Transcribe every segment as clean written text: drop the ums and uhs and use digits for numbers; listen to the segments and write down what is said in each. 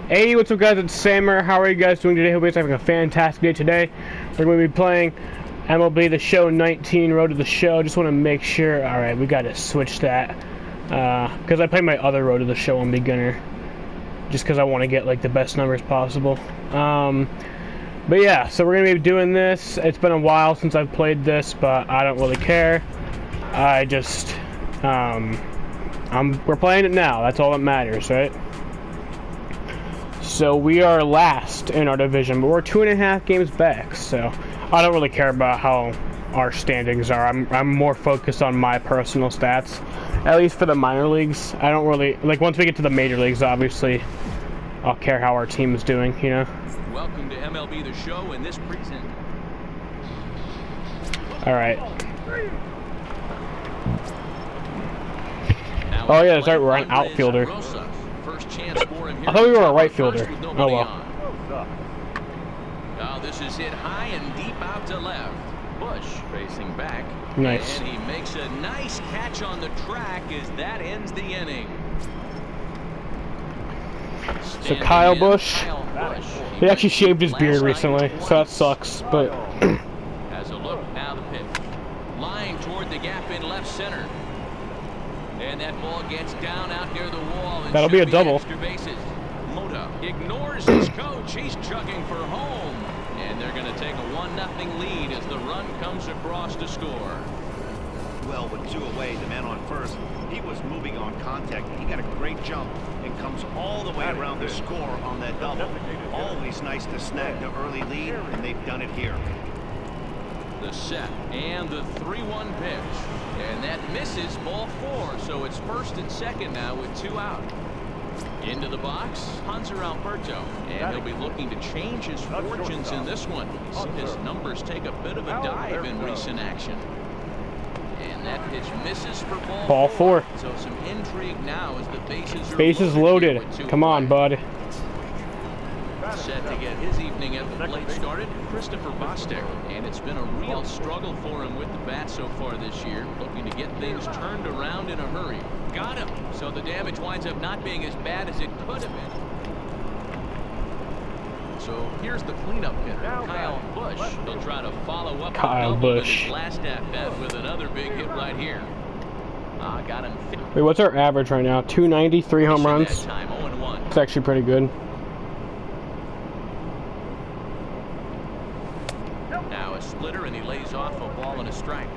Hey, what's up guys, it's Samer. How are you guys doing today? Hope you guys are having a fantastic day today. We're going to be playing MLB The Show 19, Road to the Show. Just want to make sure, alright, we got to switch that. Because I played my other Road to the Show on beginner. Just because I want to get like the best numbers possible. But yeah, so we're going to be doing this. It's been a while since I've played this, but I don't really care. I just, we're playing it now. That's all that matters, right? So we are last in our division, but we're 2.5 games back, so I don't really care about how our standings are. I'm more focused on my personal stats, at least for the minor leagues. I don't really, like, once we get to the major leagues, obviously, I'll care how our team is doing, you know? Welcome to MLB The Show in this present. Alright. Oh yeah, that's right, we're an outfielder. First chance for him here. I thought we were a right fielder. Oh well. Now this is hit high and deep out to left. Bush racing back. Nice. And he makes a nice catch on the track as that ends the inning. So Kyle Busch, he actually shaved his beard recently, so that sucks, but... Has a look, now the pitch. Lying toward the gap in left center. And that ball gets down out near the wall. And that'll be a double. Extra bases. Mota ignores his coach. He's chugging for home. And they're going to take a 1-0 lead as the run comes across to score. Well, with 2 away, the man on first, he was moving on contact. He got a great jump and comes all the way around the score on that double. Always nice to snag the early lead, and they've done it here. The set and the 3-1 pitch. And that misses, ball 4. So it's first and second now with 2 out. Into the box, Hanser Alberto. And he'll be looking to change his fortunes in this one. He's seen his numbers take a bit of a dive in recent action. And that pitch misses for ball 4. So some intrigue now as the bases are loaded. Come on, bud. Set to get his evening at the plate started, Christopher Bostic. And it's been a real struggle for him with the bat so far this year, looking to get things turned around in a hurry. Got him. So the damage winds up not being as bad as it could have been. So here's the cleanup hitter, Kyle Busch. He'll try to follow up Kyle Busch. his last at-bat with another big hit right here. Got him. Wait, what's our average right now? 290, 3 home runs. Time, 0-1. It's actually pretty good. Now a splitter, and he lays off a ball and a strike.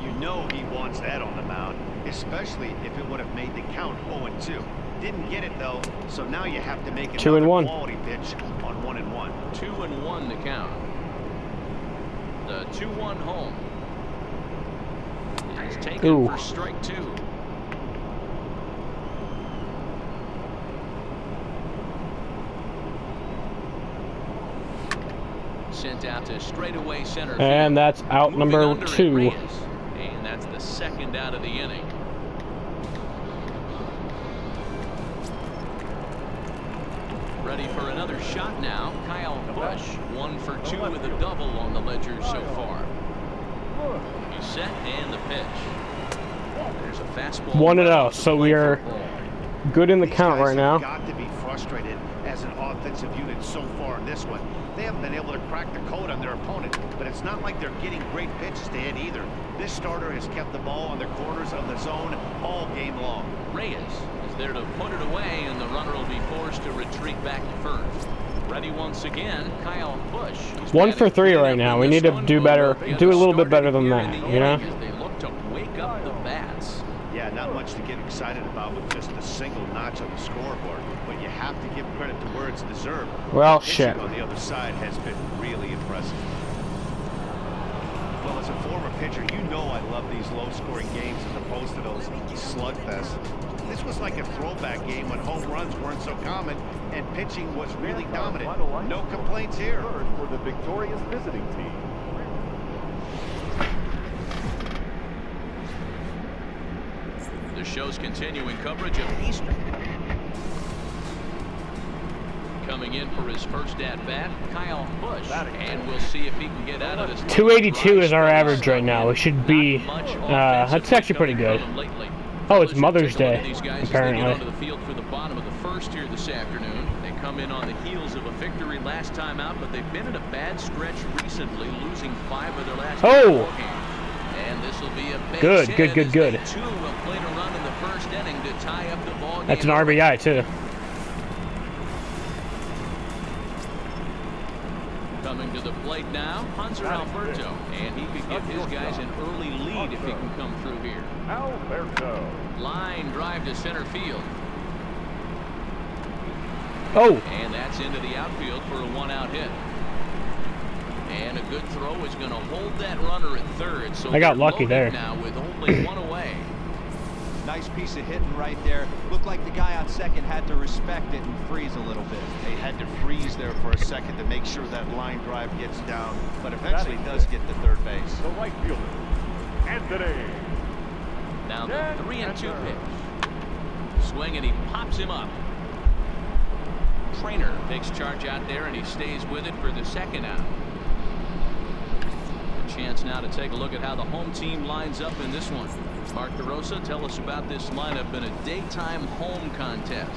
You know he wants that on the mound, especially if it would have made the count 0-2. Didn't get it though, so now you have to make another quality pitch on 1-1. 2-1 the count. The 2-1 home. He's taken for strike 2. Sent out to straightaway center field. And that's out number 2. And that's the second out of the inning. Ready for another shot now. Kyle Busch, 1 for 2 with a double on the ledger so far. He's set and the pitch. There's a fastball. 1-0, so we are good in the count right now. Got to be frustrated as an offensive unit so far in this one. They haven't been able to crack the code on their opponent, but it's not like they're getting great pitches to hit either. This starter has kept the ball on the corners of the zone all game long. Reyes is there to put it away, and the runner will be forced to retreat back to first. Ready once again, Kyle Busch. 1 for 3 right now. We need to do better, do a little bit better than that, you know? They look to wake up the bats. Yeah, not much to get excited about with just a single notch on the scoreboard, but you have to give credit to where it's deserved. Well, the shit. on the other side has been really impressive. Well, as a former pitcher, you know I love these low-scoring games as opposed to those slugfests. This was like a throwback game when home runs weren't so common and pitching was really dominant. No complaints here. For the victorious visiting team. The show's continuing coverage of Eastern. Coming in for his first at-bat, Kyle Busch, and we'll see if he can get out of this. 282 is our average right now. We should be, that's actually pretty good. Oh, it's Mother's Day, apparently. first here this afternoon. They come in on the heels of a victory last time out, but they've been in a bad stretch recently, losing 5 of their last 4 games. And this will be a base good. Two will play to run in the first inning to tie up the ball game. That's an RBI too. Coming to the plate now, Hunter Alberto, and he could give his guys an early lead if he can come through here. Alberto. Line drive to center field. Oh. And that's into the outfield for a 1-out hit. And a good throw is going to hold that runner at third. So I got lucky there. Now with only 1 away. Nice piece of hitting right there. Looked like the guy on second had to respect it and freeze a little bit. They had to freeze there for a second to make sure that line drive gets down, but eventually does get to third base. The right fielder, Anthony. Now the 3-2 pitch. Swing, and he pops him up. Trainer takes charge out there, and he stays with it for the 2nd out. A chance now to take a look at how the home team lines up in this one. Mark DeRosa, tell us about this lineup in a daytime home contest.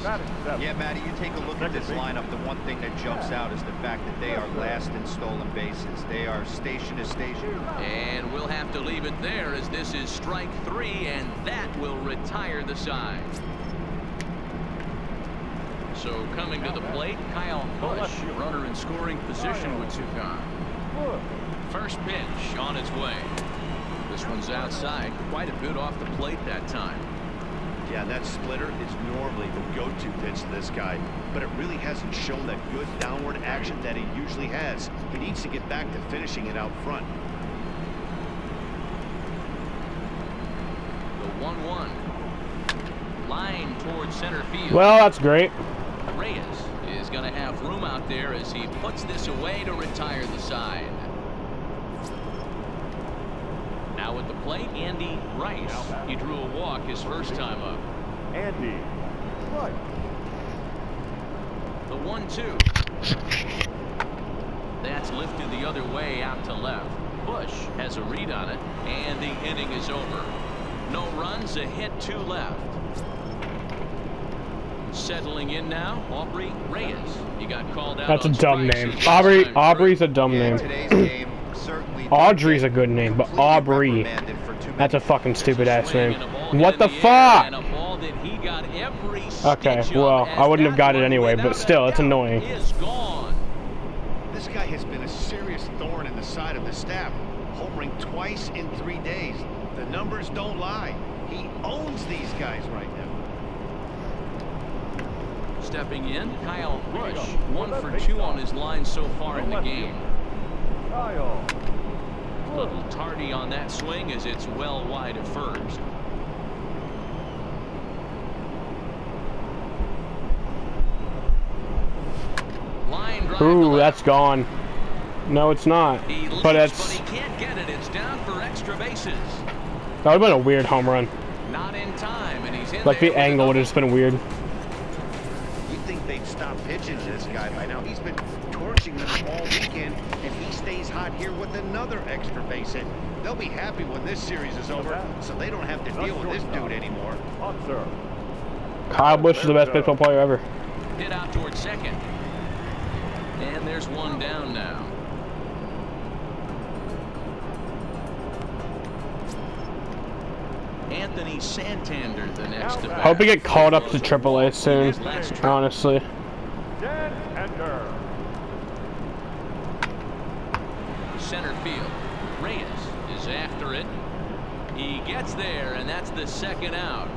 Yeah, Matty, you take a look at this lineup. The one thing that jumps out is the fact that they are last in stolen bases. They are station to station. And we'll have to leave it there, as this is strike 3, and that will retire the side. So coming to the plate, Kyle Busch, runner in scoring position with 2 gone. First pitch on its way. This one's outside, quite a bit off the plate that time. Yeah, that splitter is normally the go-to pitch to this guy, but it really hasn't shown that good downward action that he usually has. He needs to get back to finishing it out front. The 1-1. Line towards center field. Well, that's great. Reyes is going to have room out there as he puts this away to retire the side. Now at the plate, Andy Rice. He drew a walk his first time up. Andy Rice. The 1-2. That's lifted the other way out to left. Busch has a read on it, and the inning is over. No runs, a hit, 2 left. Settling in now, Aubrey Reyes. He got called out. That's a on dumb strikes name. Aubrey's a dumb name. Today's game certainly Audrey's a good name, but Aubrey, that's a fucking stupid ass name. What the fuck? Okay, well, I wouldn't have got it anyway, but still, it's annoying. This guy has been a serious thorn in the side of the staff, homering twice in 3 days. The numbers don't lie. He owns these guys right now. Stepping in, Kyle Busch, 1 for 2 on his line so far in the game. Kyle. A little tardy on that swing as it's well wide at first. Line drive. Ooh, that's gone. No, it's not. But he can't get it. It's down for extra bases. That would have been a weird home run. Not in time, and he's in Like there the angle would have just been weird. You'd think they'd stop pitching to this guy by now. He's been torching them all weekend, and he stays hot here with another extra base hit. They'll be happy when this series is over, so they don't have to deal with this dude anymore. Kyle Busch is the best baseball player ever. Hit out towards second. And there's one down now. Anthony Santander, the next to bat. Hope we get called up to AAA soon, honestly. Center field. Reyes is after it. He gets there, and that's the 2nd out.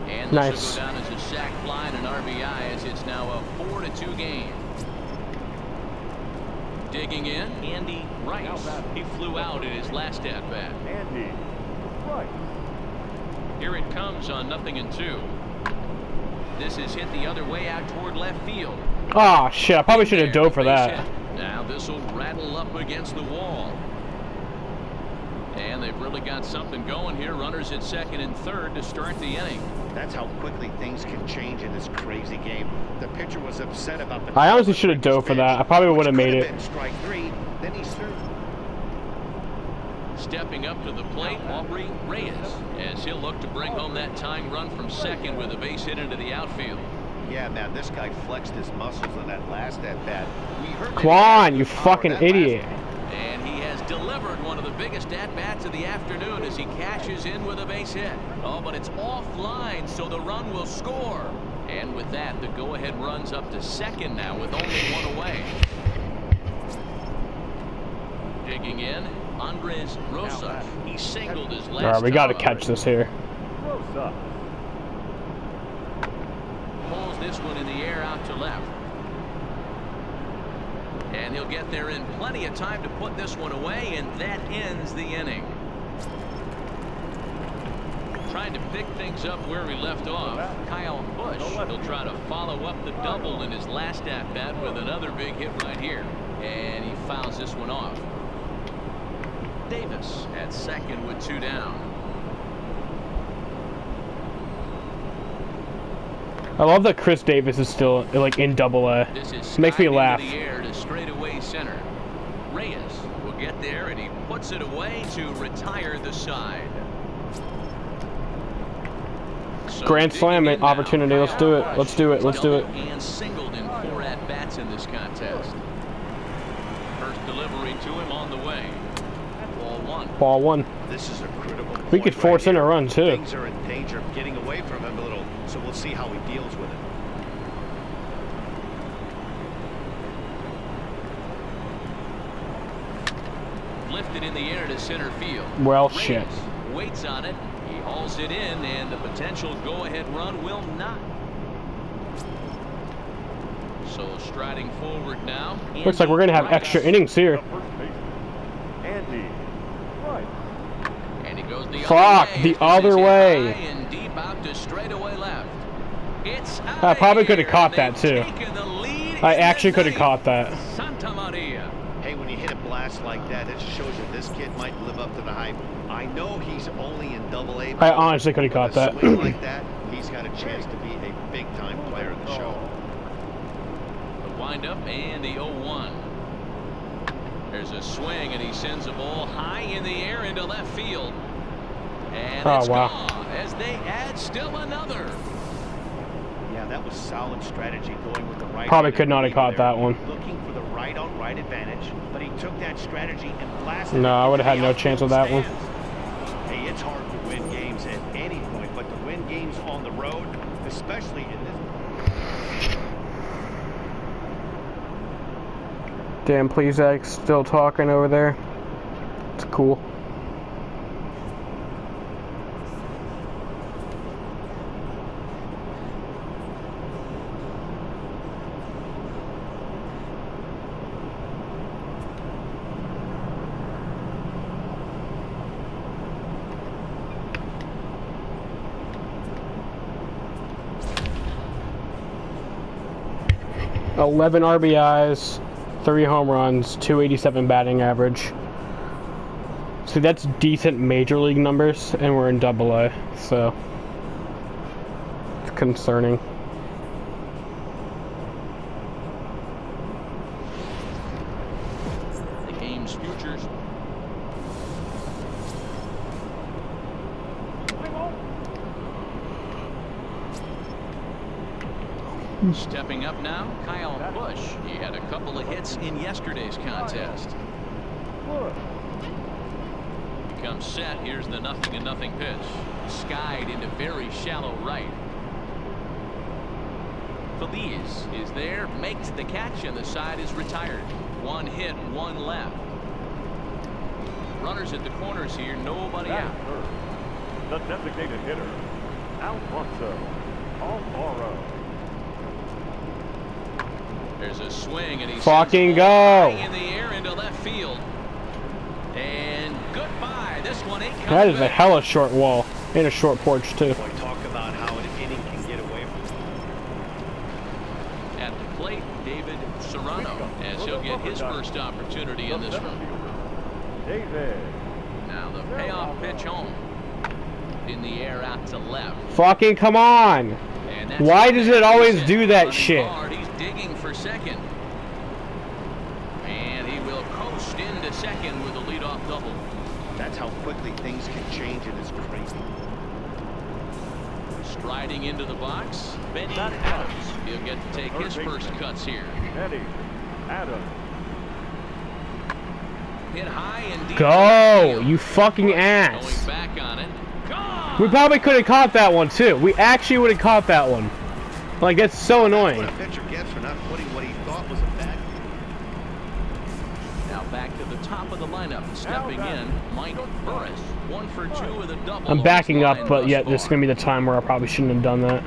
And this will go down as a sac fly and an RBI, as it's now a 4-2 game. Digging in, Andy Rice. He flew out in his last at-bat. Andy Rice. Here it comes on 0-2. This is hit the other way out toward left field. Oh shit, I probably should have dove for that. Now this will rattle up against the wall. And they've really got something going here. Runners at 2nd and 3rd to start the inning. That's how quickly things can change in this crazy game. The pitcher was upset about the... I honestly should have dove for that. I probably would have made it. Strike 3, then he Stepping up to the plate, Aubrey Reyes, as he'll look to bring home that tying run from second with a base hit into the outfield. Yeah, man, this guy flexed his muscles on that last at-bat. We heard that Come he had on, you good power fucking that idiot. And he has delivered one of the biggest at-bats of the afternoon as he cashes in with a base hit. Oh, but it's offline, so the run will score. And with that, the go-ahead runs up to second now with only one away. Digging in, Andres Rosa. He singled his last. All right, we got to time. catch this here. Rosa. Pulls this one in the air out to left. And he'll get there in plenty of time to put this one away, and that ends the inning. Trying to pick things up where we left off, Kyle Busch. He'll try to follow up the double in his last at-bat with another big hit right here. And he fouls this one off. Davis at second with 2 down. I love that Chris Davis is still like in Double-A. This is Makes me skied laugh. into the air to straightaway center. Reyes will get there, and he puts it away to retire the side. So Grand Slam digging in now, opportunity. Let's do it. Kyle Let's do it. Busch Let's do it. doubled and singled in 4 at-bats in this contest. First delivery to him on the way. Ball 1. Ball 1. This is a critical We point could force right in a here. run, too. Things are in danger of getting away from him a little, so we'll see how he deals with it. Lifted in the air to center field. Well, Reyes shit. waits on it. He hauls it in, and the potential go-ahead run will not. So striding forward now. Looks like we're going to have Andy extra Rice. innings here. The first baseman. Andy. Right. And he goes the Fuck, other way. the This other is hit way. high and deep out to straightaway left. It's out I probably of could have here, caught and that, they've too. taken the lead I in actually the could have ninth. caught that. Santa Maria. Hey, when you hit a blast like that, it shows you this kid might live up to the hype. I know he's only in Double-A. I honestly could have caught With a that. swing like that, he's got a chance to be a big-time player in the show. The windup and the 0-1. There's a swing, and he sends a ball high in the air into left field. And Oh, it's wow. gone as they add still another. Yeah, that was solid strategy going with the right. Probably could not have caught there, that one. Looking for the right-on-right advantage, but he took that strategy and blasted. No, it I would have into had the no chance with that one. stands. Hey, it's hard to win games at any point, but to win games on the road, especially in this. Damn, please, Zach's still talking over there. It's cool. $11 RBIs, 3 home runs, 287 batting average. See, that's decent major league numbers, and we're in Double-A, so it's concerning. The game's futures. Stepping up now, Kyle Busch. He had a couple of hits in yesterday's contest. Good. Comes set. Here's the 0-0 pitch. Skied into very shallow right. Feliz is there, makes the catch, and the side is retired. 1 hit, 1 left. Runners at the corners here, nobody out. Third. The designated hitter, Alfonso Alvaro. There's a swing, and he Fucking sends the ball go. high in the air into left field. And goodbye. This one ain't coming That is a back. hella short wall, and a short porch, too. Boy, talk about how an inning can get away from him. At the plate, David Serrano, as he'll get his first opportunity in this one. David. Now the payoff pitch home. In the air out to left. Fucking come on! And that's Why does it always He's do that running shit? hard. He's digging for second. And he will coast into second with a leadoff double. That's Striding into the box, Benny Adams. He'll get to take his first cuts here. Benny Adams. Hit high and deep. Go, you fucking ass. Going back on it. Gone. We probably could have caught that one too. We actually would have caught that one. Like, that's so annoying. What a pitcher gets for not putting what he thought was a bad. Now back to the top of the lineup. Stepping in, Mike Burris. 1 for 2 with a double. I'm backing up, but yet this is going to be the time where I probably shouldn't have done that.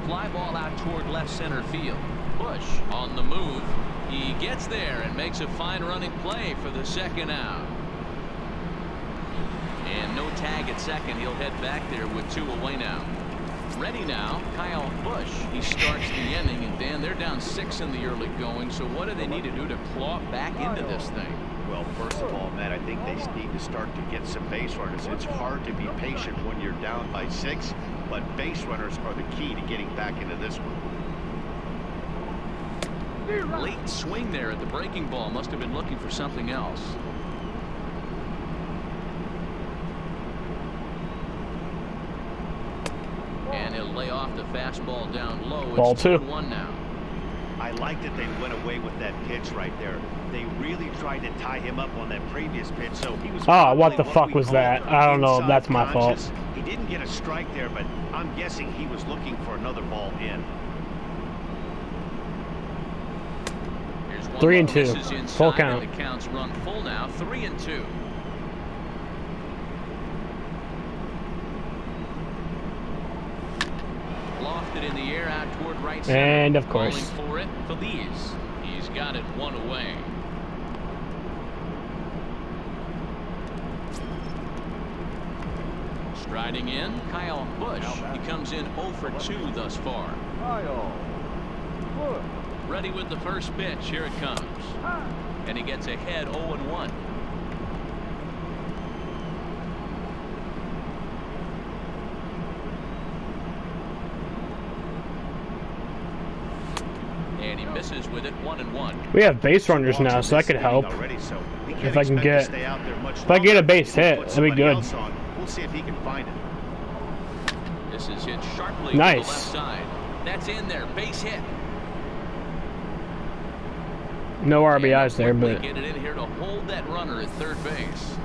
Fly ball out toward left center field. Bush on the move. He gets there and makes a fine running play for the second out. And no tag at second. He'll head back there with 2 away now. Ready now, Kyle Busch. He starts the inning, and Dan, they're down 6 in the early going. So what do they need to do to claw back into this thing? Well, first of all, Matt, I think they need to start to get some base runners. It's hard to be patient when you're down by 6, but base runners are the key to getting back into this one. Late swing there at the breaking ball. Must have been looking for something else. And he'll lay off the fastball down low. Ball It's 2. 1 now. I like that they went away with that pitch right there. They really tried to tie him up on that previous pitch, so he was. Oh, what the probably fuck we was call that? I don't know. inside That's my fault. conscious. He didn't get a strike there, but I'm guessing he was looking for another ball in. Here's 1 3 and low. 2. This is inside, Full count. and the count's run full now. 3 and 2. Lofted in the air out toward right center. And of course. Calling for it, Feliz. He's got it 1 away. Striding in, Kyle Busch. He comes in 0 for 2 thus far. Kyle Busch. Ready with the first pitch. Here it comes. And he gets ahead 0-1. And he misses with it 1-1. We have base runners now, so that could help. Already, so he can't If I can expect to get, stay out there much if I get a longer. base hit, Put that'd be somebody good. else on. We'll see if he can find it. This is hit sharply to the Nice. left side. That's in there. Base hit. No RBIs there, Quickly but get it in here to hold that runner at third base.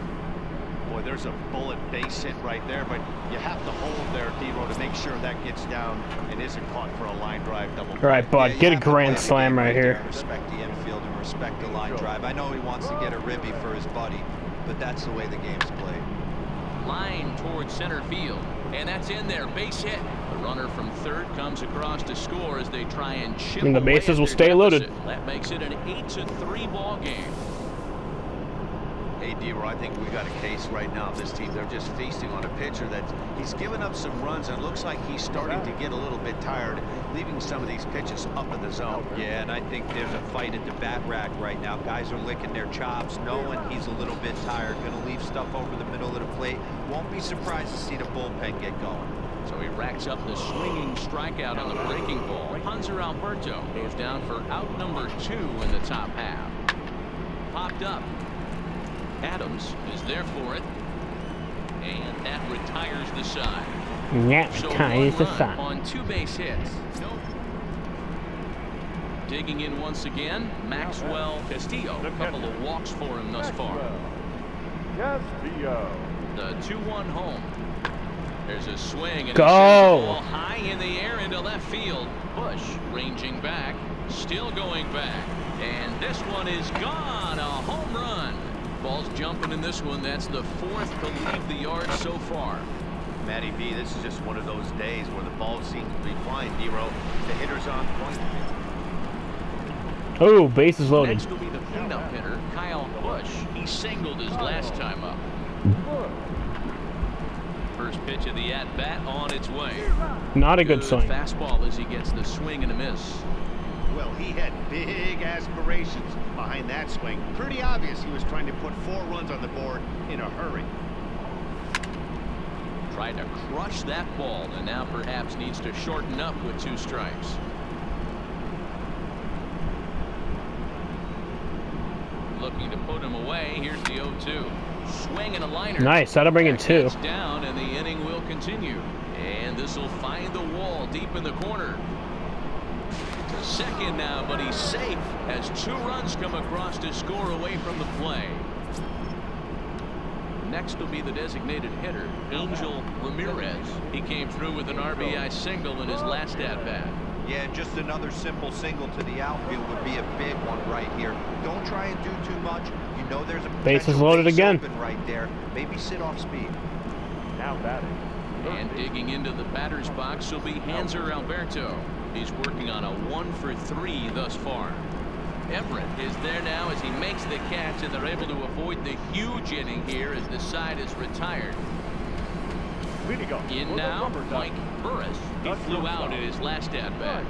Boy, there's a bullet base hit right there, but you have to hold there, D-Row, to make sure that gets down and isn't caught for a line drive double. all right, bud, you get a have to play grand the slam game right there here. and respect the infield and respect the line drive. I know he wants to get a ribby for his buddy, but that's the way the game's played. Line towards center field. And that's in there. Base hit. The runner from third comes across to score as they try and chip And the away bases at will their stay loaded. deficit. That makes it an 8-3 ball game. Hey, D-Row, I think we got a case right now of this team. They're just feasting on a pitcher that he's given up some runs, and it looks like he's starting to get a little bit tired, leaving some of these pitches up in the zone. Yeah, and I think there's a fight at the bat rack right now. Guys are licking their chops, knowing he's a little bit tired, going to leave stuff over the middle of the plate. Won't be surprised to see the bullpen get going. So he racks up the swinging strikeout on the breaking ball. Hanser Alberto goes down for out number 2 in the top half. Popped up. Adams is there for it. And that retires the side. yeah, So kind one of the run sun. on 2 base hits. Nope. Digging in once again, Maxwell Castillo. A couple of walks for him thus far. Castillo. The 2-1 home. There's a swing and Go! he sends the ball high in the air into left field. Bush ranging back, still going back, and this one is gone. A home run. Ball's jumping in this one. That's the 4th to leave the yard so far. Matty B, this is just one of those days where the ball seems to be flying, D-Row. The hitter's on point. Oh, bases loaded. Next will be the cleanup hitter, Kyle Busch. He singled his last time up. First pitch of the at-bat on its way. Not a good swing. Fastball as he gets the swing and a miss. Well, he had big aspirations behind that swing. Pretty obvious he was trying to put 4 runs on the board in a hurry. Tried to crush that ball and now perhaps needs to shorten up with 2 strikes. Looking to put him away. Here's the 0-2. Swing and a liner. Nice, that'll bring in 2. Down and the inning will continue. And this will find the wall deep in the corner. To second now, but he's safe as 2 runs come across to score away from the play. Next will be the designated hitter, Angel Ramirez. He came through with an RBI single in his last at-bat. Yeah, just another simple single to the outfield would be a big one right here. Don't try and do too much. You know there's a Bases loaded again. open right there. Maybe sit off speed. Now batting. And digging into the batter's box will be Hanser Alberto. He's working on a 1-for-3 thus far. Everett is there now as he makes the catch, and they're able to avoid the huge inning here as the side is retired. In now, Mike Burris. He flew out in his last at-bat.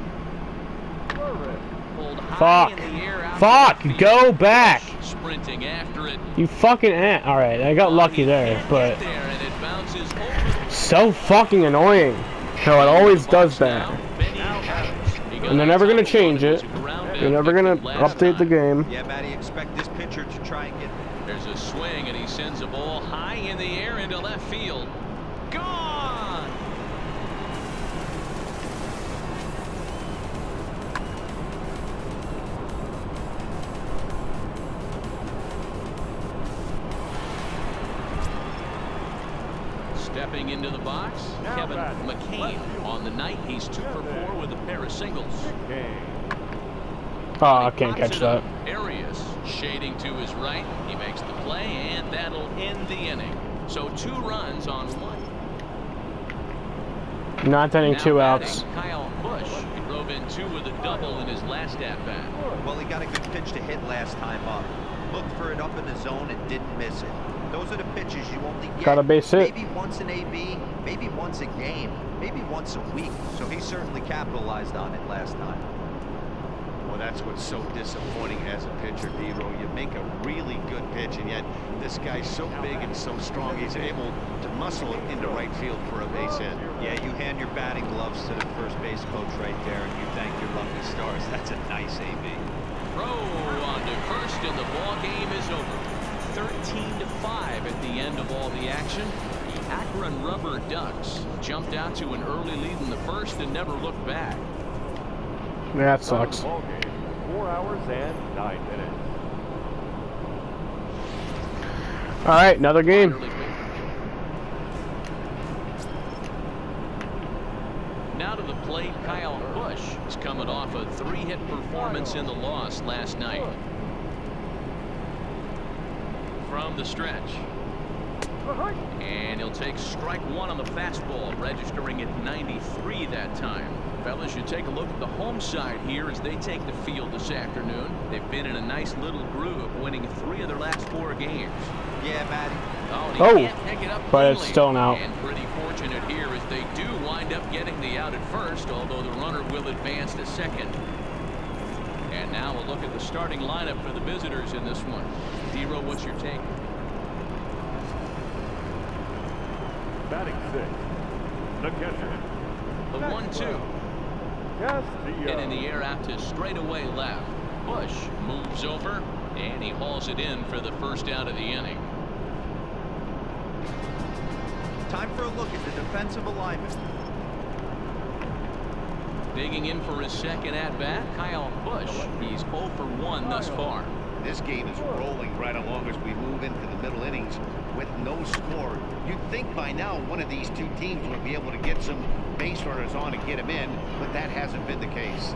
Pulled high in the air out Fuck! to the field. Go back! Sprinting after it. You fucking ant. Alright, I got lucky there, but There, and it bounces over. so fucking annoying how it always does that. And they're never gonna change it. They're never gonna update the game. Yeah, Matty, expect this pitcher to try and get... There's a swing, and he sends a ball high in the air into left field. Gone! Stepping into the box, Kevin McCain. On the night, he's 2 for 4 with a pair of singles. Oh, I can't catch that. Arias shading to his right. He makes the play, and that'll end the inning. So 2 runs on 1. Not any 2 outs. Kyle Busch. He drove in 2 with a double in his last at-bat. Well, he got a good pitch to hit last time up. Looked for it up in the zone and didn't miss it. Those are the pitches you only get Got a base hit. maybe once in AB, maybe once a game, maybe once a week. So he certainly capitalized on it last time. Well, that's what's so disappointing as a pitcher, D-Row. You make a really good pitch, and yet this guy's so big and so strong, he's able to muscle it into right field for a base hit. Yeah, you hand your batting gloves to the first base coach right there, and you thank your lucky stars. That's a nice AB. Throw on to first, and the ball game is over. 13-5 at the end of all the action. The Akron Rubber Ducks jumped out to an early lead in the first and never looked back. Yeah, that sucks. Ball game, 4 hours and 9 minutes. Alright, another game. Now to the plate, Kyle Busch is coming off a 3-hit performance in the loss last night. From the stretch. And he'll take strike 1 on the fastball, registering at 93 that time. Fellas, you take a look at the home side here as they take the field this afternoon. They've been in a nice little groove, winning 3 of their last 4 games. Yeah, Matty. Oh, he can't pick it up but it's cleanly. still an out. And pretty fortunate here as they do wind up getting the out at first, although the runner will advance to second. And now we'll look at the starting lineup for the visitors in this one. D-Row, what's your take? Batting 6. The catcher. The 1-2. Hit in the air out to straightaway left. Busch moves over, and he hauls it in for the first out of the inning. Time for a look at the defensive alignment. Digging in for his second at-bat, Kyle Busch. He's 0 for 1 thus far. This game is rolling right along as we move into the middle innings with no score. You'd think by now one of these 2 teams would be able to get some base runners on and get them in, but that hasn't been the case.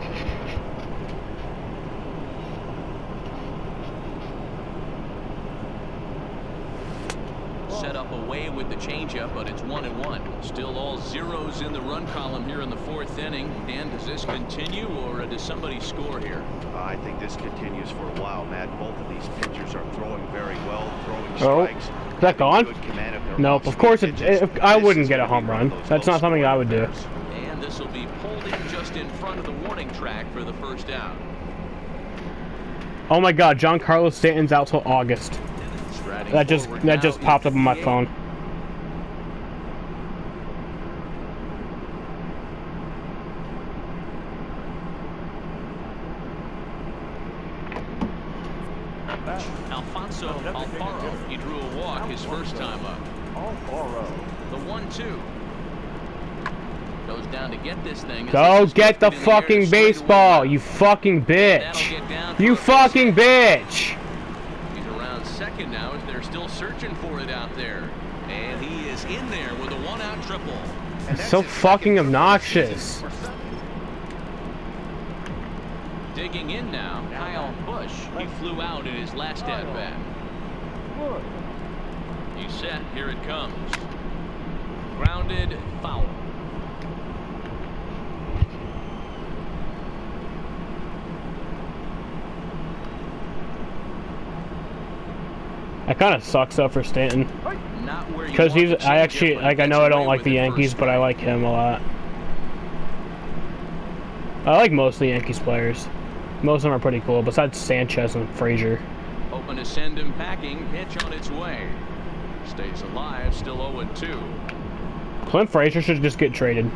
Set up away with the changeup, but it's 1-1. Still all zeros in the run column here in the 4th inning. Dan, does this continue, or does somebody score here? I think this continues for a while, Matt. Both of these pitchers are throwing very well, throwing Oh, strikes. is that gone? Good command of their Nope, of off-speed course pitches. I This wouldn't is get a gonna be home one run. of those That's not something I would do. affairs. And this will be pulled in just in front of the warning track for the first out. Oh my god, Giancarlo Stanton's out till August. Striding That forward now just is popped up on my the phone. Alfonso Alfaro. He drew a walk his first time up. Alfaro. The 1-2. Goes down to get this thing. Go get the fucking baseball, you fucking bitch. You fucking bitch. He's around second now as they're still searching for it out there. And he is in there with a one-out triple. It's so fucking obnoxious. Digging in now, Kyle Busch. He flew out in his last at-bat. He's set. Here it comes. Grounded, foul. That kind of sucks though for Stanton. Not where you Because want he's, to I change actually, it, but like, I gets know I don't away like with the it Yankees, first but I strike. like him a lot. I like most of the Yankees players. Most of them are pretty cool, besides Sanchez and Frazier. Open to send him packing. Pitch on its way. Stays alive. Still 0-2. Clint Frazier should just get traded.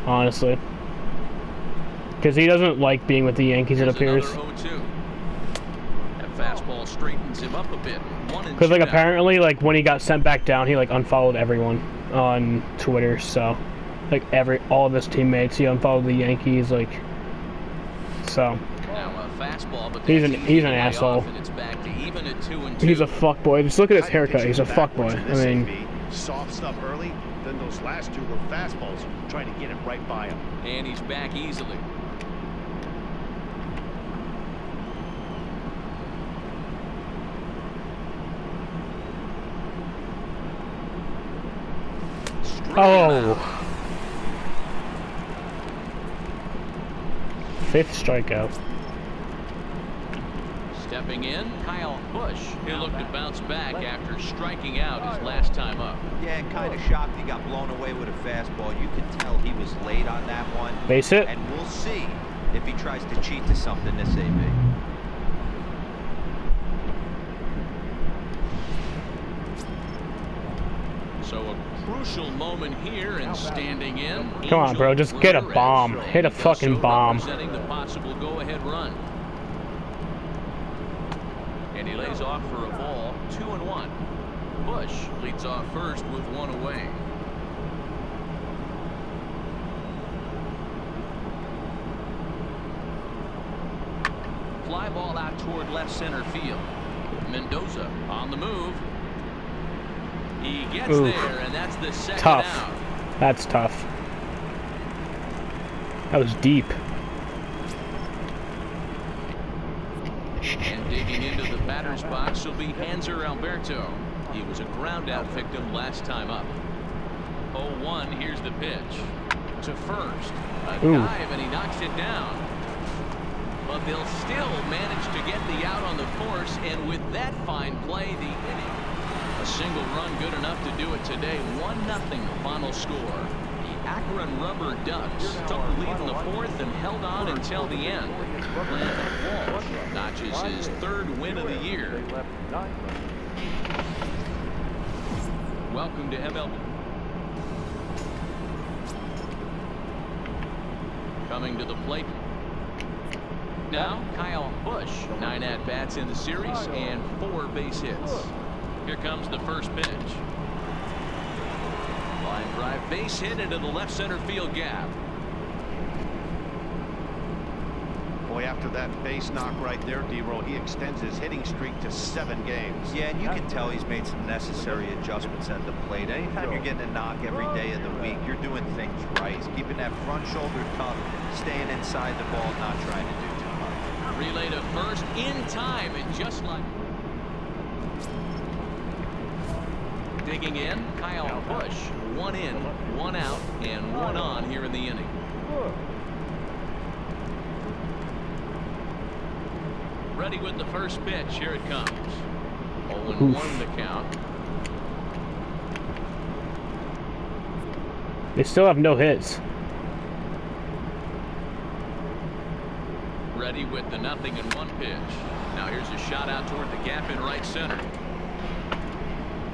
Honestly. Because he doesn't like being with the Yankees, it Here's appears. another 0-2. That fastball straightens him up a bit. 1-2 Because, like, now. apparently, like, when he got sent back down, he, like, unfollowed everyone on Twitter, so... Like, all of his teammates, he unfollowed the Yankees, like... So... Now a fastball, but He's an way asshole. off, and it's back to even at 2-2. He's a fuckboy. Just look at his haircut, he's a fuckboy. I mean... Soft stuff early, then those last two were fastballs, trying to get it right by him. And he's back easily. Oh! Fifth strikeout. Stepping in, Kyle Busch. He'll look to bounce back after striking out his last time up. Yeah, and kind of shocked he got blown away with a fastball. You can tell he was late on that one. Base hit. And we'll see if he tries to cheat to something this AB. So a crucial moment here and standing in. Come on, bro, just get a bomb. Hit a fucking bomb. Representing the possible go-ahead run. And he lays off for a ball, 2-1. Busch leads off first with one away. Fly ball out toward left center field. Mendoza on the move. He gets Oof. there, and that's the second Tough. out. That's tough. That was deep. And digging into the batter's box will be Hanser Alberto. He was a ground-out victim last time up. 0-1, here's the pitch. To first. A dive, and he knocks it down. But they'll still manage to get the out on the force, and with that fine play, the inning. A single run good enough to do it today. 1-0 final score. The Akron Rubber Ducks took the lead in the fourth and held on until the end. Landon Walsh notches his third win of the year. Welcome to MLB. Coming to the plate. Now, Kyle Busch, 9 at-bats in the series and 4 base hits. Here comes the first pitch. Line drive, base hit into the left center field gap. Boy, after that base knock right there, D-Roll, he extends his hitting streak to 7 games. Yeah, and you can tell he's made some necessary adjustments at the plate. Anytime you're getting a knock every day of the week, you're doing things right. He's keeping that front shoulder tucked, staying inside the ball, not trying to do too much. Relay to first in time, and just like... Digging in, Kyle Busch. 1 in, 1 out, and 1 on here in the inning. Ready with the first pitch. Here it comes. 0-1 the count. They still have no hits. Ready with the 0-1 pitch. Now here's a shot out toward the gap in right center.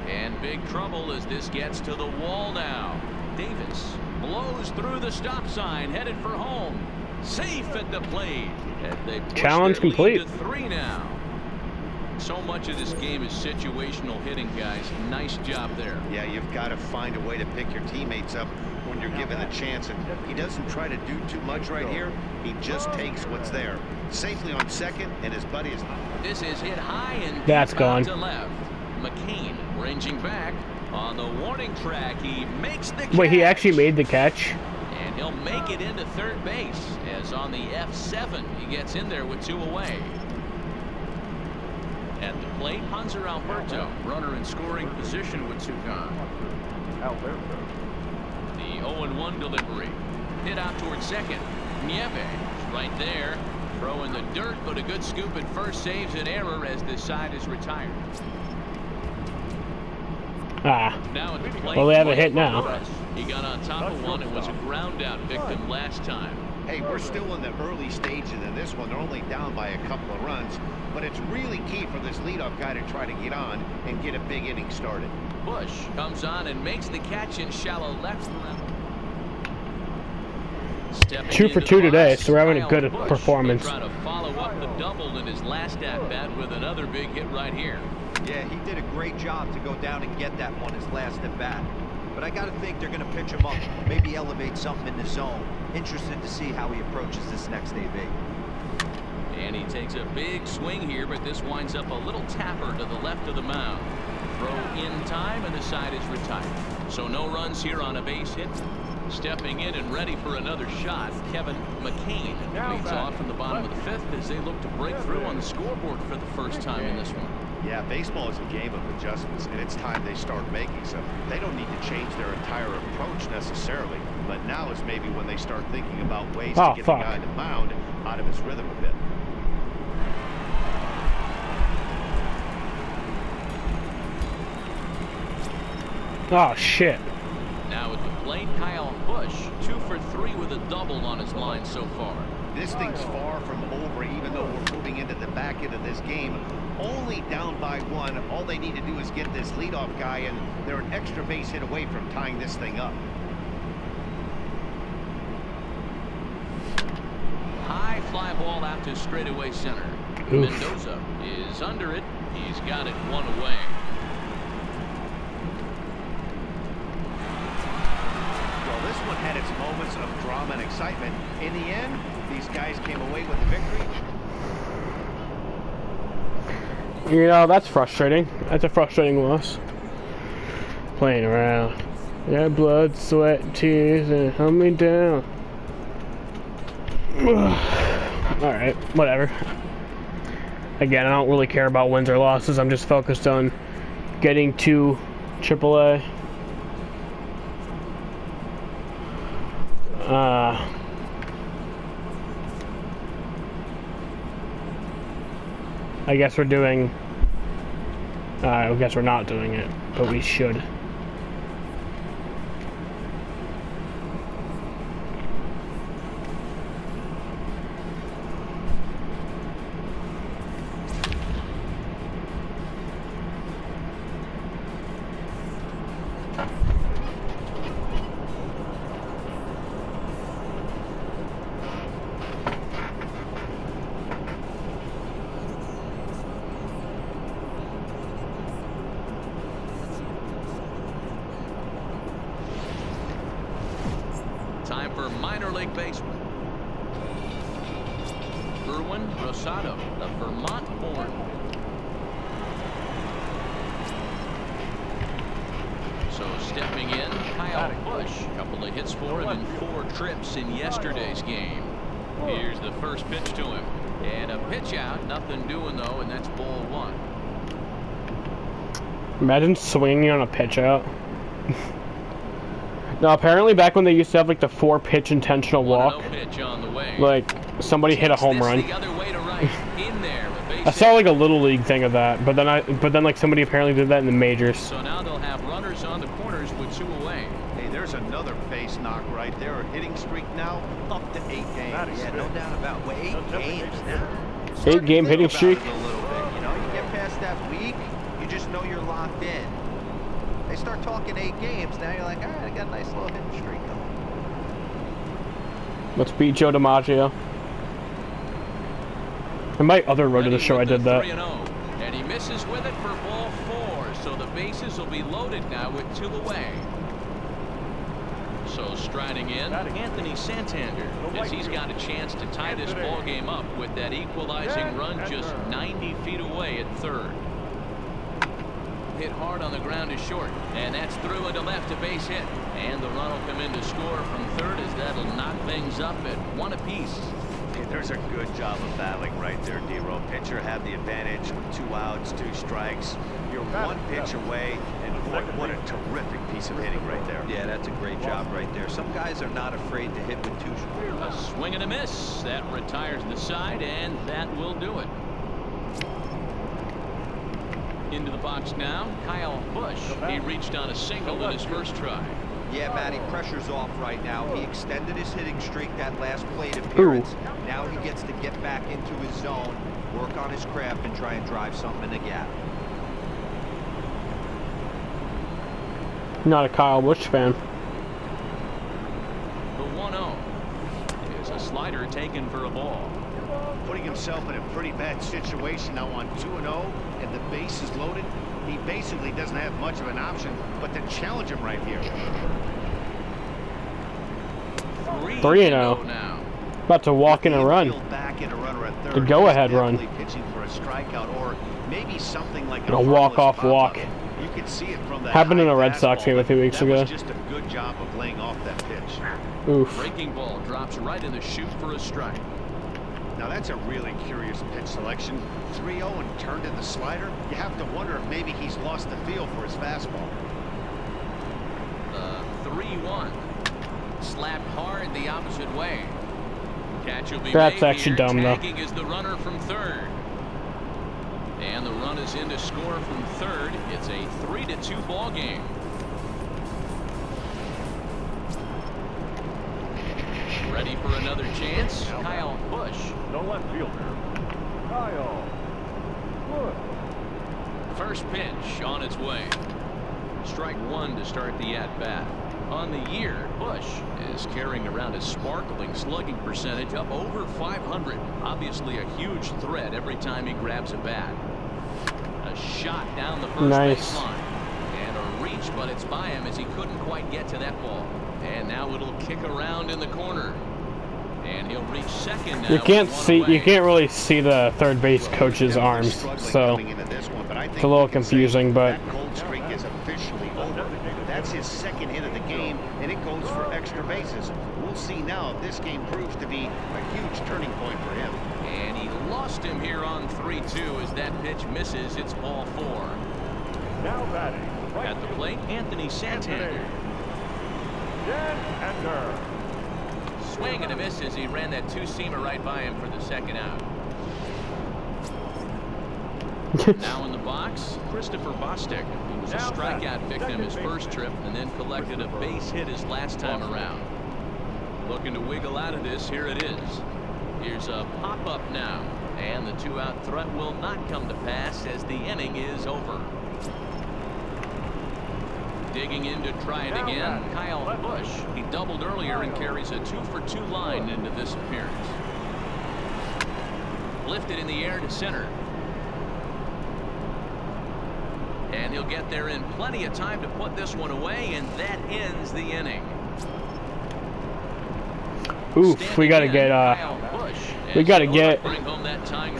And big trouble as this gets to the wall now. Davis blows through the stop sign, headed for home. Safe at the plate. As they push Challenge their lead complete. to 3 now. So much of this game is situational hitting, guys. Nice job there. Yeah, you've got to find a way to pick your teammates up when you're given the chance, and he doesn't try to do too much right here. He just takes what's there. Safely on second, and his buddy is... This is hit high and That's deep out gone. to left. McCain ranging back on the warning track. He makes the catch. Wait, he actually made the catch? And he'll make it into third base, as on the F7 he gets in there with 2 away. At the plate, Hanser Alberto, runner in scoring position with 2 gone. Alberto. The 0-1 delivery. Hit out towards second. Nieves right there. Throw in the dirt, but a good scoop at first saves an error as this side is retired. Ah. Now at the plate, Well, they have a hit now. he got on top of one and was a ground out victim last time. Hey, we're still in the early stages of this one. They're only down by a couple of runs, but it's really key for this leadoff guy to try to get on and get a big inning started. Bush comes on and makes the catch in shallow left. Stepping 2 for into 2 the today, box, so we're having a Kyle good Busch performance. will try to follow up the double in his last at bat with another big hit right here. Yeah, he did a great job to go down and get that one his last at bat. But I got to think they're going to pitch him up, maybe elevate something in the zone. Interested to see how he approaches this next AB. And he takes a big swing here, but this winds up a little tapper to the left of the mound. Throw in time, and the side is retired. So no runs here on a base hit. Stepping in and ready for another shot, Kevin McCain leads off from the bottom of the 5th as they look to break through on the scoreboard for the first time in this one. Yeah, baseball is a game of adjustments, and it's time they start making some. They don't need to change their entire approach necessarily, but now is maybe when they start thinking about ways to get the guy on the mound out of his rhythm a bit. Oh, shit. Now at the plate, Kyle Busch, 2 for 3 with a double on his line so far. This thing's far from over, even though we're moving into the back end of this game. Only down by 1. All they need to do is get this leadoff guy, and they're an extra base hit away from tying this thing up. High fly ball out to straightaway center. Oof. Mendoza is under it. He's got it 1 away. Well, this one had its moments of drama and excitement. In the end, these guys came away with the victory. You know, that's frustrating. That's a frustrating loss. Playing around. Yeah, blood, sweat, tears, and held me down. Alright, whatever. Again, I don't really care about wins or losses. I'm just focused on getting to AAA. I guess we're doing... I guess we're not doing it, but we should. Time for minor league baseball. Erwin Rosado, the Vermont-born. So stepping in, Kyle Busch. Couple of hits for him in 4 trips in yesterday's game. Here's the first pitch to him. And a pitch out, nothing doing though, and that's ball 1. Imagine swinging on a pitch out. Now, apparently back when they used to have like the 4-pitch intentional walk, Pitch on the way. like somebody hit a home run. The other way to right. In there, a base I saw hit. like a little league thing of that, but then like somebody apparently did that in the majors. So now they'll have runners on the corners with 2 away. Hey, there's another base knock right there. A hitting streak now up to 8 games. Yeah, no doubt about it. Well, 8 games now. 8-game hitting streak. A little bit, you know, you get past that week, you just know you're locked in. They start talking 8 games, now you're like, all right, I got a nice little hitting streak going. Let's beat Joe DiMaggio. In my other road to the show, I did that. 3-0, and he misses with it for ball 4. So the bases will be loaded now with 2 away. So striding in, Anthony Santander, as he's got a chance to tie this ball game up with that equalizing run just 90 feet away at third. Hit hard on the ground is short, and that's through into left, a base hit. And the run will come in to score from third, as that'll knock things up at 1 apiece. There's a good job of battling right there, D-Row. Pitcher had the advantage with 2 outs, 2 strikes. You're 1 pitch away, and boy, what a terrific piece of hitting right there. Yeah, that's a great job right there. Some guys are not afraid to hit with 2 strikes. A swing and a miss. That retires the side, and that will do it. Into the box now, Kyle Busch. He reached on a single in his first try. Yeah, Matty, pressure's off right now. He extended his hitting streak that last plate appearance. Ooh. Now he gets to get back into his zone, work on his craft, and try and drive something in the gap. Not a Kyle Busch fan. The 1-0 is a slider taken for a ball. Putting himself in a pretty bad situation now on 2-0, and the base is loaded. He basically doesn't have much of an option but to challenge him right here. 3-0 now. About to walk in a run. Back in a runner at third. The go-ahead run. Pitching for a strikeout, or maybe something like A walk-off walk. You can see it from the Happened in a Red Sox game a few weeks ago. That was just a good job of laying off that pitch. Oof. Breaking ball drops right in the chute for a strike. Now that's a really curious pitch selection. 3-0 and turned in the slider. You have to wonder if maybe he's lost the feel for his fastball. 3-1. Slapped hard the opposite way. Catch will be That's made actually here. dumb, though. Tagging is the runner from third. And the run is in to score from third. It's a 3-2 ball game. Ready for another chance? Kyle Busch. No left fielder. Kyle Busch. First pitch on its way. Strike 1 to start the at-bat. On the year, Busch is carrying around a sparkling slugging percentage up over 500. Obviously a huge threat every time he grabs a bat. A shot down the first baseline. And a reach, but it's by him as he couldn't quite get to that ball. And now it'll kick around in the corner. And he'll reach second now. You can't really see the third base coach's arms, so it's a little confusing, but that cold streak is officially over. That's his second hit of the game, and it goes for extra bases. We'll see now if this game proves to be a huge turning point for him. And he lost him here on 3-2 as that pitch misses. It's ball 4. Now batting. At the plate, Anthony Santander. Swing and a miss as he ran that 2-seamer right by him for the second out. Now in the box, Christopher Bostic. He was a strikeout victim his first trip and then collected a base hit his last time around. Looking to wiggle out of this. Here it is. Here's a pop-up now. And the 2-out threat will not come to pass as the inning is over. Digging in to try it again, Kyle Busch. He doubled earlier and carries a 2-for-2 line into this appearance. Lifted in the air to center. And he'll get there in plenty of time to put this one away, and that ends the inning. oof, we gotta get a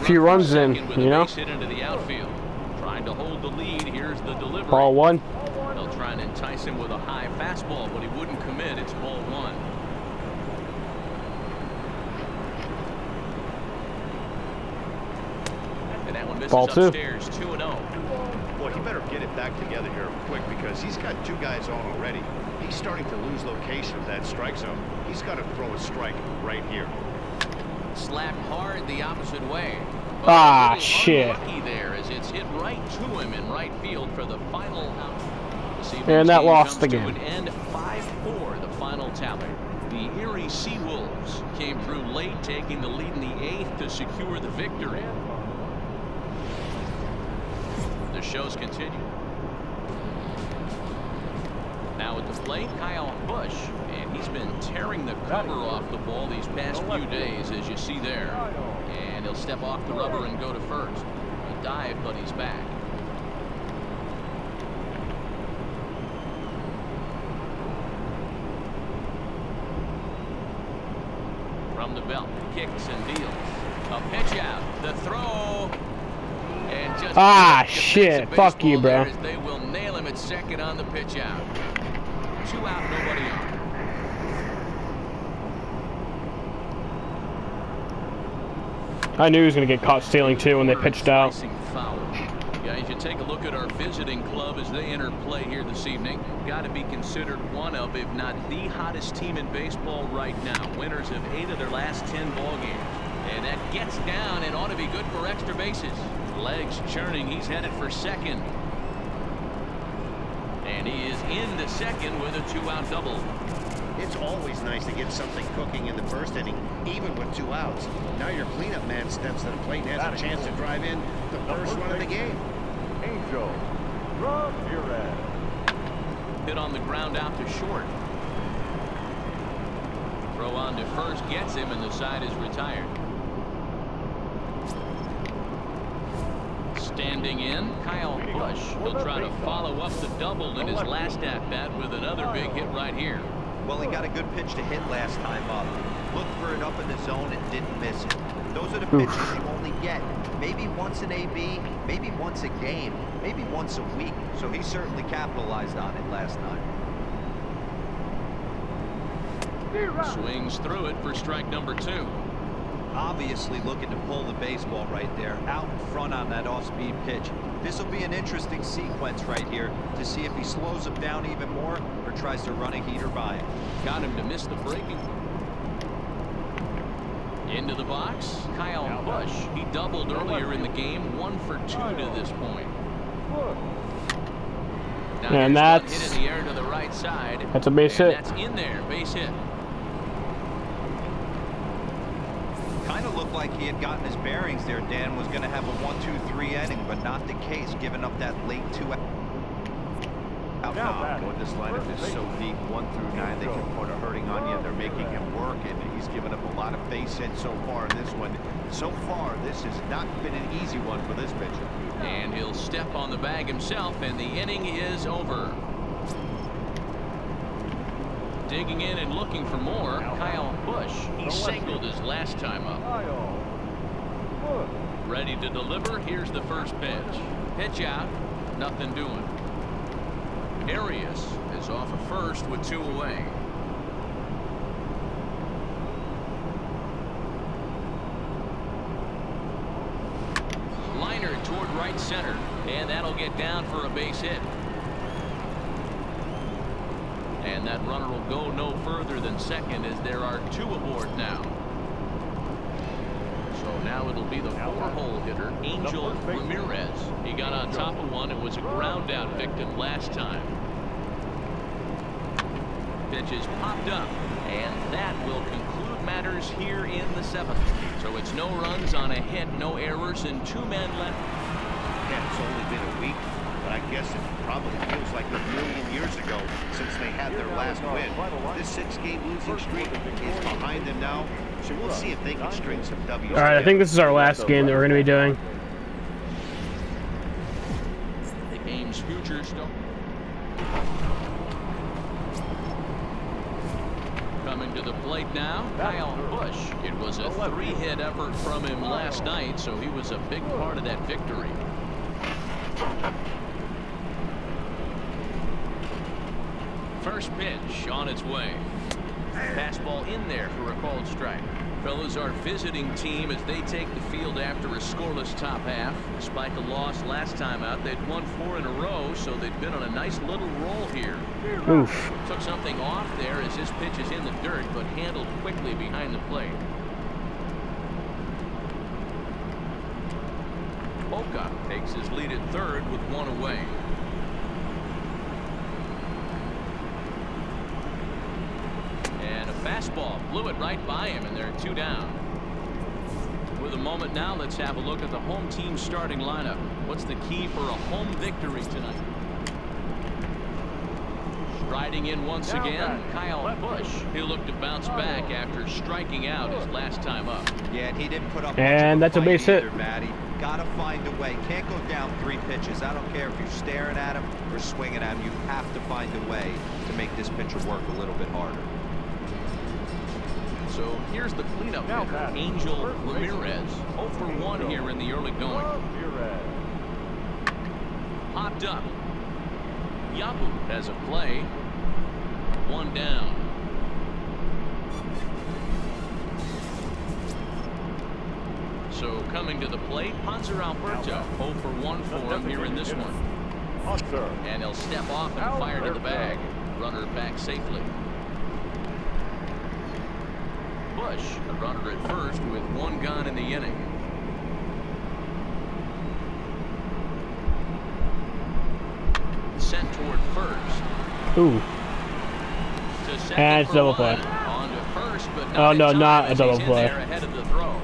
few runs in, you know. Trying to hold the lead. Here's the delivery. Ball 1. They'll try and entice him with a high fastball, but he wouldn't commit. It's ball 1. And that one misses Ball 2. upstairs, 2-0. Boy, he better get it back together here quick because he's got 2 guys on already. He's starting to lose location of that strike zone. He's got to throw a strike right here. Slapped hard the opposite way. Ah, shit. Unlucky there as it's hit right to him in right field for the final out. And that lost the game. To an end 5-4, the final tally. The Erie Seawolves came through late, taking the lead in the 8th to secure the victory. The shows continue. Now at the plate, Kyle Busch, and he's been tearing the cover off the ball these past few days, as you see there. And he'll step off the rubber and go to first. A dive, but he's back. From the belt, kicks and deals. A pitch out, the throw, and just shit! Fuck you, bro. They will nail him at second on the pitch out. 2 out, nobody on. I knew he was gonna get caught stealing too when they pitched out. Foul. Guys, you take a look at our visiting club as they enter play here this evening. Got to be considered one of, if not the hottest team in baseball right now. Winners of 8 of their last 10 ball games. And that gets down and ought to be good for extra bases. Legs churning. He's headed for second. And he is into second with a 2-out double. It's always nice to get something cooking in the first inning, even with 2 outs. Now your cleanup man steps to the plate and has a chance to drive in the first run of the game. Angel Ramirez. Hit on the ground out to short. Throw on to first gets him, and the side is retired. Standing in, Kyle Busch. He'll try to follow up the double in his last at-bat with another big hit right here. Well, he got a good pitch to hit last time up. Looked for it up in the zone and didn't miss it. Those are the pitches you only get. Maybe once an AB, maybe once a game, maybe once a week. So he certainly capitalized on it last time. Swings through it for strike number 2. Obviously looking to pull the baseball right there, out in front on that off-speed pitch. This will be an interesting sequence right here to see if he slows him down even more or tries to run a heater by him. Got him to miss the breaking. Into the box, Kyle Busch. He doubled earlier in the game, 1 for 2 to this point. Now and that's hit in the air to the right side. That's a base hit. That's in there, base hit. Kind of looked like he had gotten his bearings there. Dan was going to have a 1-2-3 inning, but not the case, giving up that late 2-out. Boy, this lineup is so deep, 1 through 9. They can put a hurting on you. They're making him work, and he's given up a lot of base hits so far in this one. So far, this has not been an easy one for this pitcher. And he'll step on the bag himself, and the inning is over. Digging in and looking for more, Kyle Busch. He singled his last time up. Ready to deliver. Here's the first pitch. Pitch out. Nothing doing. Arias is off of first with 2 away. Liner toward right center, and that'll get down for a base hit. And that runner will go no further than second as there are 2 aboard now. So now it'll be the 4-hole hitter, Angel Ramirez. He got on top of one and was a ground out victim last time. Pitches popped up, and that will conclude matters here in the 7th. So it's no runs on a hit, no errors, and 2 men left. Yeah, it's only been a week, but I guess it probably feels like a million years ago since they had their last win. This 6-game losing streak is behind them now, so we'll see if they can string some W's. All right, I think this is our last game that we're going to be doing. The game's future still. Coming to the plate now, Kyle Busch. It was a 3-hit effort from him last night, so he was a big part of that victory. First pitch on its way. Fastball in there for a called strike. Fellas, our visiting team as they take the field after a scoreless top half. Despite the loss last time out, they'd won 4 in a row, so they've been on a nice little roll here. Oof. Took something off there as this pitch is in the dirt, but handled quickly behind the plate. Boca takes his lead at third with 1 away. And a fastball blew it right by him, and they're 2 down. With a moment now, let's have a look at the home team starting lineup. What's the key for a home victory tonight? Riding in once again, Kyle Busch. He'll look to bounce back after striking out his last time up. Yeah, and he didn't put up And much that's a of base fight hit. either, Matty. Gotta find a way. Can't go down 3 pitches. I don't care if you're staring at him or swinging at him. You have to find a way to make this pitcher work a little bit harder. So here's the cleanup hitter, Angel Ramirez. 0 for 1 here in the early going. Ramirez. Popped up. Yapu has a play. 1 down. So coming to the plate, Hanser Alberto. 0 for 1 for him here in this one. Hunter. And he'll step off and fire to the bag. Runner back safely. Busch, a runner at first with 1 gone in the inning. Sent toward first. Ooh. To second And it's for double 1. play. On to first, but Oh, no, in time not a as double he's in play. there ahead of the throw.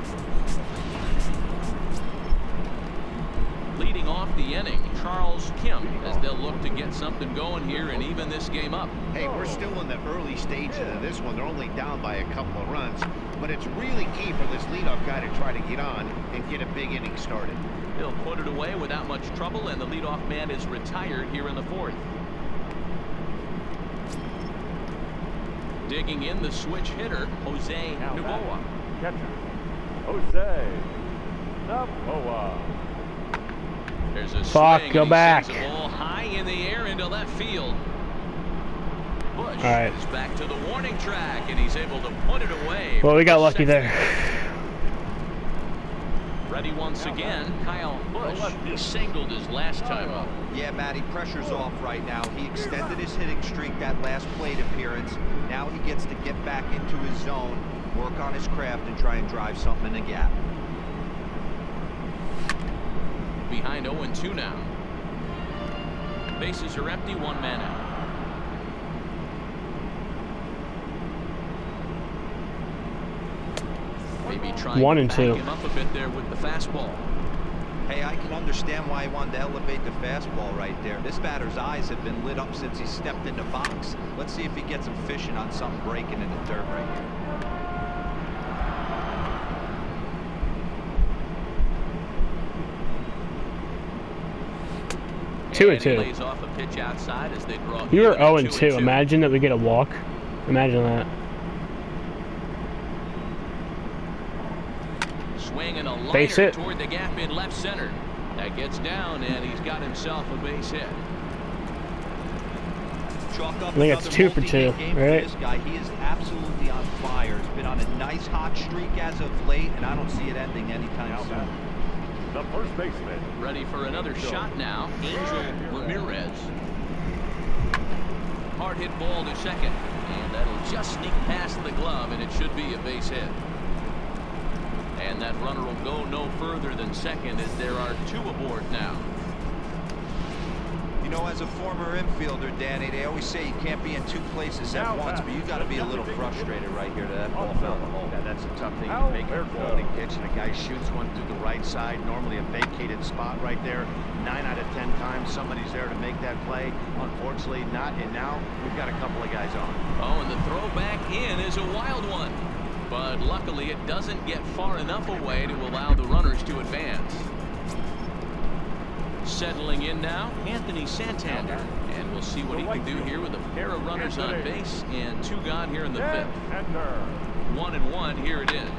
Leading off the inning, Charles Kim, as they'll look to get something going here and even this game up. Hey, we're still in the early stages of this one. They're only down by a couple of runs, but it's really key for this leadoff guy to try to get on and get a big inning started. He'll put it away without much trouble, and the leadoff man is retired here in the 4th. Digging in the switch hitter, Jose Novoa. Catcher. Jose. Novoa. There's a Fuck, swing, go and he back. sends the ball high in the air into left field. Busch right. is back to the warning track, and he's able to put it away. Well, we got lucky there. Ready once again, Kyle Busch. He singled his last time up. Yeah, Matty, pressure's off right now. He extended his hitting streak that last plate appearance. Now he gets to get back into his zone, work on his craft, and try and drive something in the gap. Behind 0-2 now. Bases are empty, 1 man out. Maybe trying 1 to and back 2. him up a bit there with the fastball. Hey, I can understand why he wanted to elevate the fastball right there. This batter's eyes have been lit up since he stepped in the box. Let's see if he gets him fishing on something breaking in the dirt right here. Two and he two. lays off a pitch outside as they draw. You were even at 0-2. 2-2. Imagine that we get a walk. Imagine that. Swing and a Base liner hit. toward the gap in left center. That gets down, and he's got himself a base hit. Chalk up I think that's another 2 for 2, multi-hit game for right? this guy. He is absolutely on fire. He's been on a nice hot streak as of late, and I don't see it ending anytime soon. The first baseman. Ready for another shot now. Angel Ramirez. Hard hit ball to second. And that'll just sneak past the glove, and it should be a base hit. And that runner will go no further than second as there are 2 aboard now. You know, as a former infielder, Danny, they always say you can't be in 2 places at once, but you got to be a little frustrated right here that ball fell in the hole. Yeah, that's a tough thing to make a quality pitch, and a guy shoots one through the right side, normally a vacated spot right there. 9 out of 10 times somebody's there to make that play. Unfortunately not, and now we've got a couple of guys on. Oh, and the throw back in is a wild one. But luckily it doesn't get far enough away to allow the runners to advance. Settling in now, Anthony Santander. And we'll see what he can do here with a pair of runners on base and 2 gone here in the 5th. 1-1, here it is.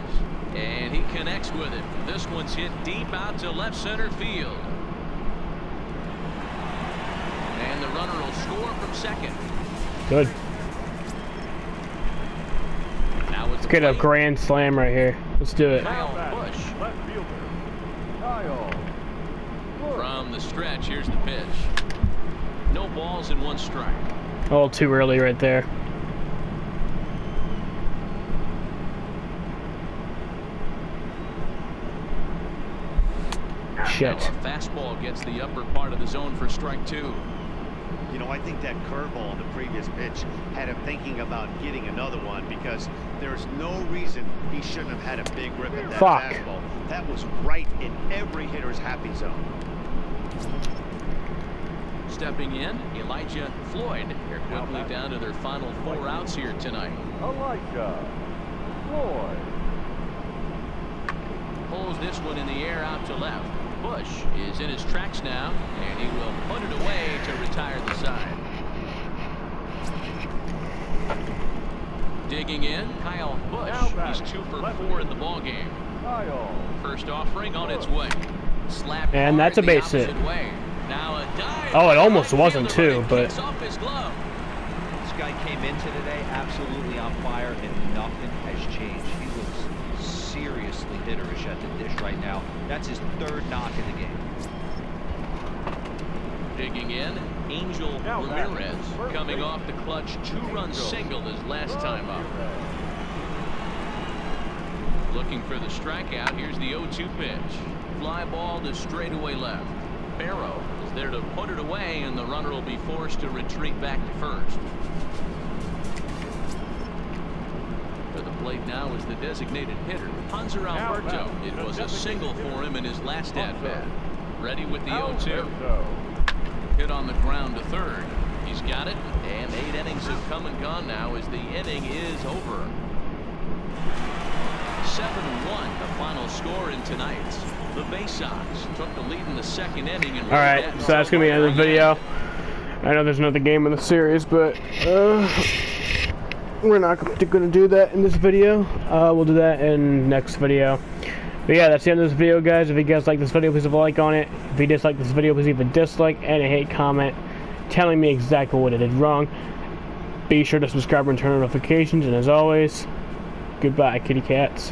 And he connects with it. This one's hit deep out to left center field. And the runner will score from second. Good. Now it's Let's get a grand slam right here. Let's do it. Kyle Busch. Left fielder. Kyle. From the stretch, here's the pitch. No balls and 1 strike. A little too early right there. Shit. Now a fastball gets the upper part of the zone for strike 2. You know, I think that curveball on the previous pitch had him thinking about getting another one, because there's no reason he shouldn't have had a big rip at that Fuck. fastball. That was right in every hitter's happy zone. Stepping in, Elijah Floyd. They're quickly down to their final 4 outs here tonight. Elijah Floyd. Pulls this one in the air out to left. Bush is in his tracks now, and he will put it away to retire the side. Digging in, Kyle Busch. He's 2 for 4 in the ballgame. First offering on its way. Slap And that's a base hit. Now a dive. Oh, it almost wasn't too, but Off his glove. This guy came into today absolutely on fire, and nothing has changed. He looks seriously hitterish at the dish right now. That's his 3rd knock in the game. Digging in, Angel Ramirez coming off the clutch 2-run single his last time up. Looking for the strikeout. Here's the 0-2 pitch. Fly ball to straightaway left. Barrow is there to put it away, and the runner will be forced to retreat back to first. For the plate now is the designated hitter, Hanser Alberto. It was a single for him in his last at-bat. Ready with the 0-2. Hit on the ground to third. He's got it, and 8 innings have come and gone now as the inning is over. 7-1 the final score in tonight's. The Bay Sox took the lead in the 2nd inning. And alright, so that's going to be the end of the video. I know there's another game in the series, but we're not going to do that in this video. We'll do that in next video. But yeah, that's the end of this video, guys. If you guys like this video, please leave a like on it. If you dislike this video, please leave a dislike and a hate comment telling me exactly what I did wrong. Be sure to subscribe and turn on notifications. And as always, goodbye, kitty cats.